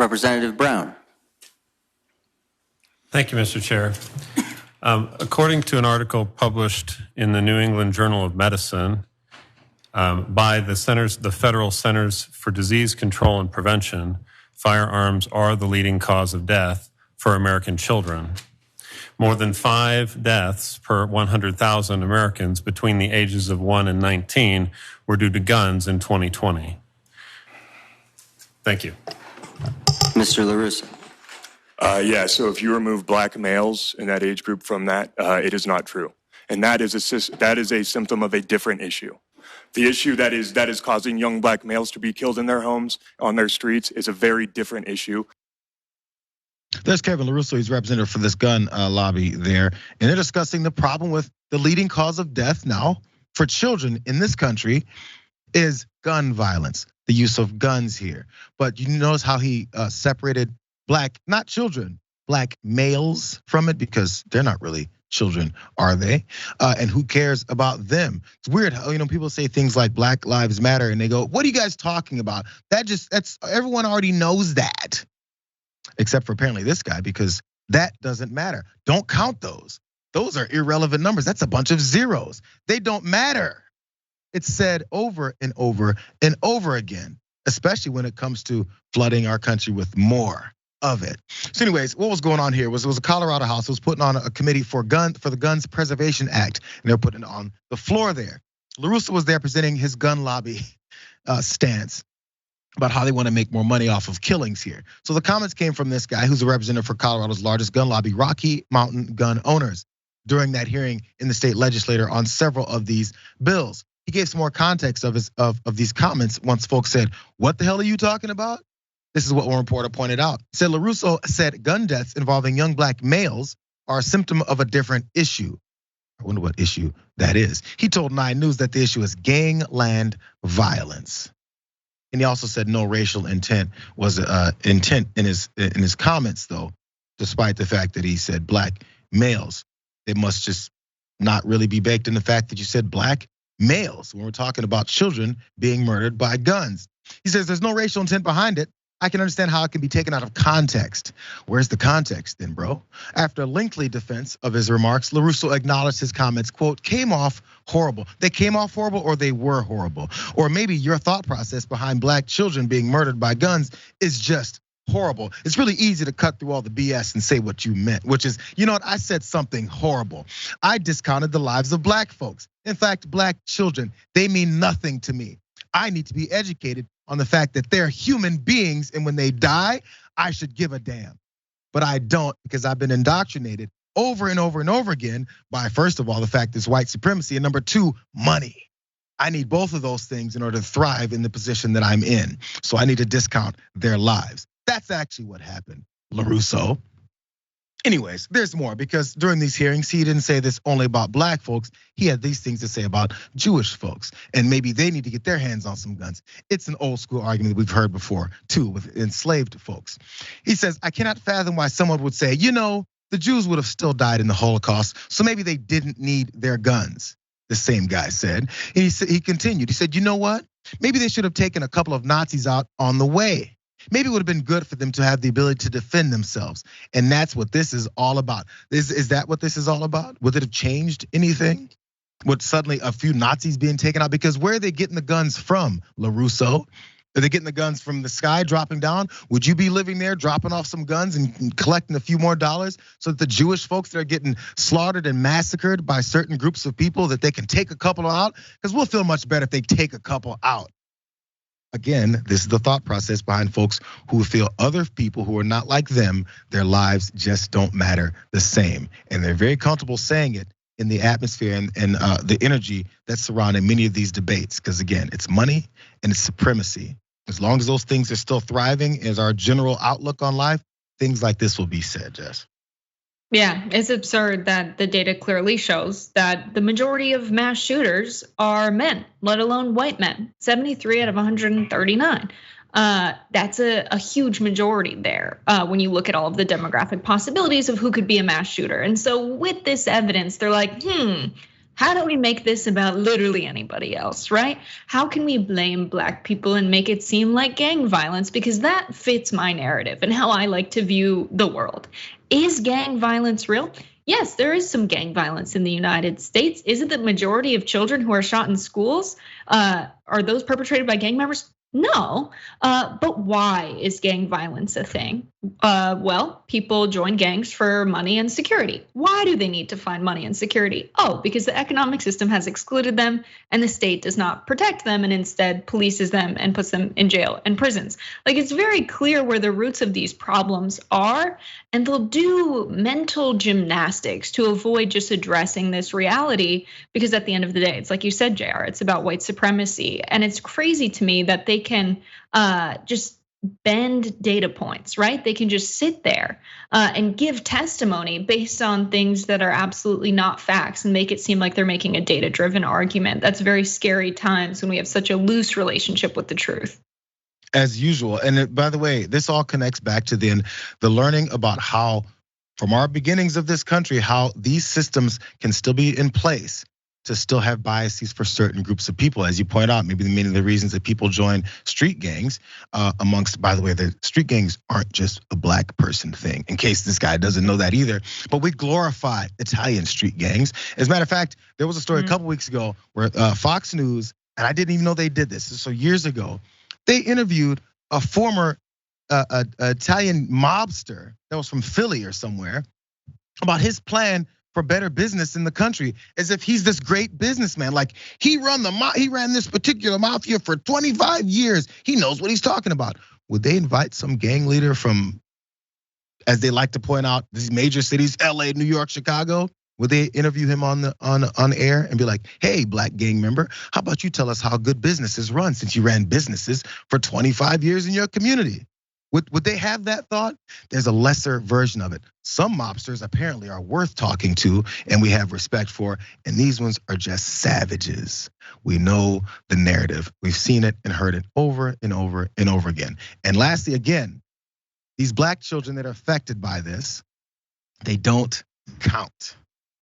Representative Brown. Thank you, Mr. Chair. According to an article published in the New England Journal of Medicine by the Federal Centers for Disease Control and Prevention, firearms are the leading cause of death for American children. More than 5 deaths per 100,000 Americans between the ages of 1 and 19 were due to guns in 2020. Thank you. Mr. Lorusso. Yeah, so if you remove black males in that age group from that, it is not true. And that is a symptom of a different issue. The issue that is causing young black males to be killed in their homes, on their streets, is a very different issue. There's Kevin Lorusso, he's representative for this gun lobby there. And they're discussing the problem with the leading cause of death now for children in this country is gun violence, the use of guns here. But you notice how he separated black, not children, black males from it, because they're not really children, are they? And who cares about them? It's weird how, people say things like Black Lives Matter and they go, what are you guys talking about? That's everyone already knows that. Except for apparently this guy, because that doesn't matter. Don't count those. Those are irrelevant numbers. That's a bunch of zeros. They don't matter. It's said over and over and over again, especially when it comes to flooding our country with more of it. So anyways, what was going on here was it was a Colorado House that was putting on a committee for the Guns Preservation Act, and they're putting it on the floor there. Lorusso was there presenting his gun lobby stance about how they want to make more money off of killings here. So the comments came from this guy who's a representative for Colorado's largest gun lobby, Rocky Mountain Gun Owners, during that hearing in the state legislature on several of these bills. He gave some more context of these comments once folks said, what the hell are you talking about? This is what one reporter pointed out. Said Lorusso said gun deaths involving young black males are a symptom of a different issue. I wonder what issue that is. He told 9 News that the issue is gangland violence. And he also said no racial intent was intent in his comments, though, despite the fact that he said black males. It must just not really be baked in the fact that you said black males when we're talking about children being murdered by guns. He says there's no racial intent behind it. I can understand how it can be taken out of context. Where's the context then, bro? After a lengthy defense of his remarks, Lorusso acknowledged his comments, quote, came off horrible. They came off horrible or they were horrible. Or maybe your thought process behind black children being murdered by guns is just horrible. It's really easy to cut through all the BS and say what you meant, which is, you know what, I said something horrible. I discounted the lives of black folks. In fact, black children, they mean nothing to me. I need to be educated on the fact that they're human beings, and when they die, I should give a damn. But I don't, because I've been indoctrinated over and over and over again by, first of all, the fact it's white supremacy, and number 2, money. I need both of those things in order to thrive in the position that I'm in. So I need to discount their lives. That's actually what happened, Lorusso. Anyways, there's more, because during these hearings, he didn't say this only about black folks. He had these things to say about Jewish folks, and maybe they need to get their hands on some guns. It's an old school argument that we've heard before too with enslaved folks. He says, I cannot fathom why someone would say, the Jews would have still died in the Holocaust, so maybe they didn't need their guns. The same guy said, and he continued, he said, you know what? Maybe they should have taken a couple of Nazis out on the way. Maybe it would have been good for them to have the ability to defend themselves. And that's what this is all about. Is that what this is all about? Would it have changed anything? Would suddenly a few Nazis being taken out? Because where are they getting the guns from, Lorusso? Are they getting the guns from the sky dropping down? Would you be living there dropping off some guns and collecting a few more dollars so that the Jewish folks that are getting slaughtered and massacred by certain groups of people, that they can take a couple out? Because we'll feel much better if they take a couple out. Again, this is the thought process behind folks who feel other people who are not like them, their lives just don't matter the same. And they're very comfortable saying it in the atmosphere and the energy that's surrounding many of these debates. Because again, it's money and it's supremacy. As long as those things are still thriving as our general outlook on life, things like this will be said, Jess. Yeah, it's absurd that the data clearly shows that the majority of mass shooters are men, let alone white men, 73 out of 139. That's a huge majority there when you look at all of the demographic possibilities of who could be a mass shooter. And so with this evidence, they're like, How do we make this about literally anybody else, right? How can we blame Black people and make it seem like gang violence? Because that fits my narrative and how I like to view the world. Is gang violence real? Yes, there is some gang violence in the United States. Is it the majority of children who are shot in schools? Are those perpetrated by gang members? No, but why is gang violence a thing? Well, people join gangs for money and security. Why do they need to find money and security? Oh, because the economic system has excluded them and the state does not protect them and instead polices them and puts them in jail and prisons. Like, it's very clear where the roots of these problems are, and they'll do mental gymnastics to avoid just addressing this reality, because at the end of the day, it's like you said, Jayar, it's about white supremacy. And it's crazy to me that they can just bend data points, right? They can just sit there and give testimony based on things that are absolutely not facts and make it seem like they're making a data-driven argument. That's very scary times when we have such a loose relationship with the truth. As usual, and by the way, this all connects back to the learning about how, from our beginnings of this country, how these systems can still be in place to still have biases for certain groups of people. As you point out, maybe many of the reasons that people join street gangs, amongst, by the way, the street gangs aren't just a Black person thing, in case this guy doesn't know that either. But we glorify Italian street gangs. As a matter of fact, there was a story a couple weeks ago where Fox News, and I didn't even know they did this, so years ago, they interviewed a former Italian mobster that was from Philly or somewhere about his plan for better business in the country, as if he's this great businessman. Like, he ran this particular mafia for 25 years. He knows what he's talking about. Would they invite some gang leader from, as they like to point out, these major cities, LA, New York, Chicago? Would they interview him on air and be like, hey, Black gang member, how about you tell us how good business is run since you ran businesses for 25 years in your community? Would they have that thought? There's a lesser version of it. Some mobsters apparently are worth talking to and we have respect for, and these ones are just savages. We know the narrative. We've seen it and heard it over and over and over again. And lastly, again, these Black children that are affected by this, they don't count.